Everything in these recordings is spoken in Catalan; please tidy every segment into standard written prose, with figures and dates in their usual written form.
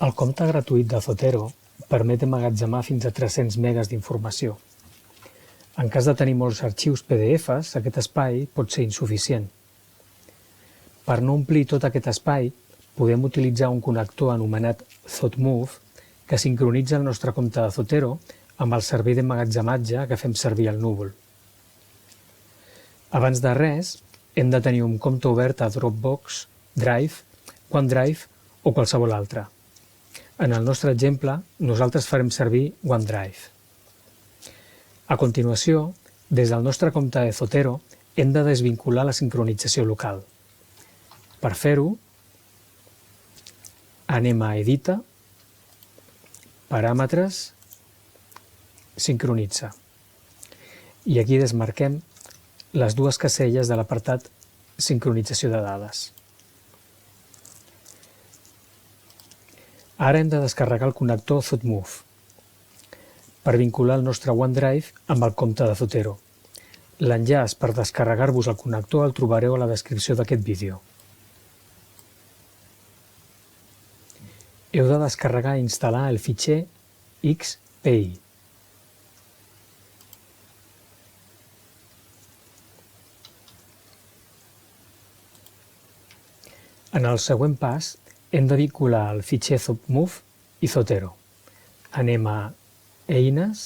El compte gratuït de Zotero permet emmagatzemar fins a 300 megas d'informació. En cas de tenir molts arxius PDFs, aquest espai pot ser insuficient. Per no omplir tot aquest espai, podem utilitzar un connector anomenat ZotMove que sincronitza el nostre compte de Zotero amb el servei d'emmagatzematge que fem servir al núvol. Abans de res, hem de tenir un compte obert a Dropbox, Drive, OneDrive o qualsevol altre. En el nostre exemple, nosaltres farem servir OneDrive. A continuació, des del nostre compte de Zotero, hem de desvincular la sincronització local. Per fer-ho, anem a Edita, Paràmetres, Sincronitza. I aquí desmarquem les dues caselles de l'apartat Sincronització de dades. Ara hem de descarregar el connector ZotMove per vincular el nostre OneDrive amb el compte de Zotero. L'enllaç per descarregar-vos el connector el trobareu a la descripció d'aquest vídeo. Heu de descarregar i instal·lar el fitxer XPI. En el següent pas, hem de vincular el fitxer ZotMove i Zotero. Anem a Eines,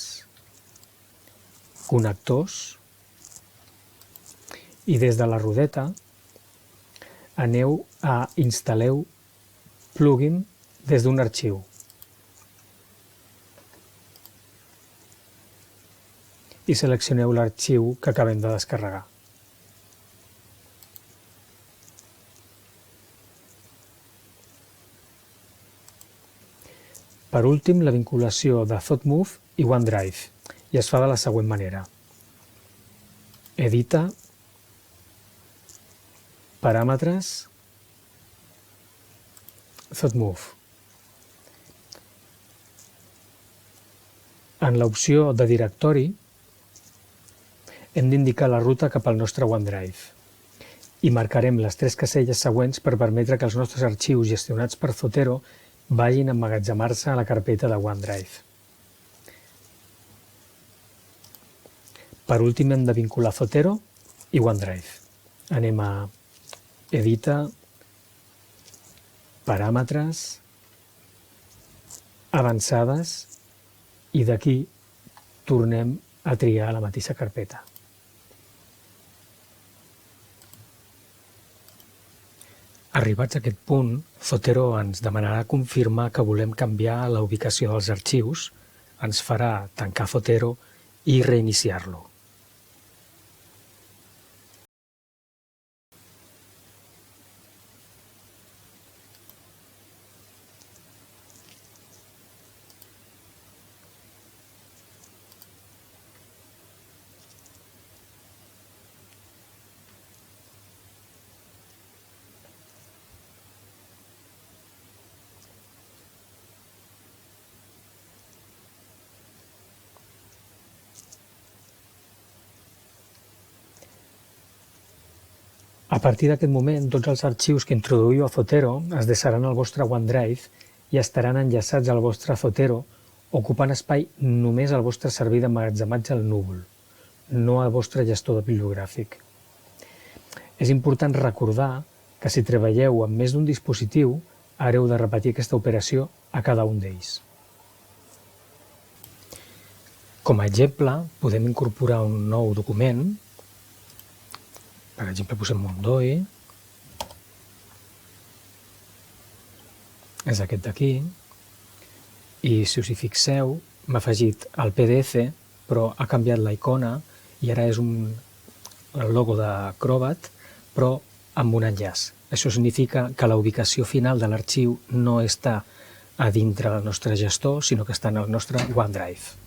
Connectors, i des de la rodeta aneu a Instal·leu plugin des d'un arxiu. I seleccioneu l'arxiu que acabem de descarregar. Per últim, la vinculació de ZotMove i OneDrive, i es fa de la següent manera. Edita, Paràmetres, ZotMove. En l'opció de directori, hem d'indicar la ruta cap al nostre OneDrive i marcarem les 3 caselles següents per permetre que els nostres arxius gestionats per Zotero vagin a emmagatzemar-se a la carpeta de OneDrive. Per últim hem de vincular Zotero i OneDrive. Anem a Edita, Paràmetres, Avançades, i d'aquí tornem a triar la mateixa carpeta. Arribats a aquest punt, Zotero ens demanarà confirmar que volem canviar la ubicació dels arxius, ens farà tancar Zotero i reiniciar-lo. A partir d'aquest moment, tots els arxius que introduïu a Zotero es deixaran al vostre OneDrive i estaran enllaçats al vostre Zotero, ocupant espai només al vostre servei d'emmagatzematge al núvol, no al vostre gestor bibliogràfic. És important recordar que si treballeu amb més d'un dispositiu, haureu de repetir aquesta operació a cada un d'ells. Com a exemple, podem incorporar un nou document. Per exemple, posem Mondoe, és aquest d'aquí, i si us hi fixeu, m'ha afegit el PDF, però ha canviat la icona i ara és el logo d'Acrobat, però amb un enllaç. Això significa que la ubicació final de l'arxiu no està a dintre del nostre gestor, sinó que està en el nostre OneDrive.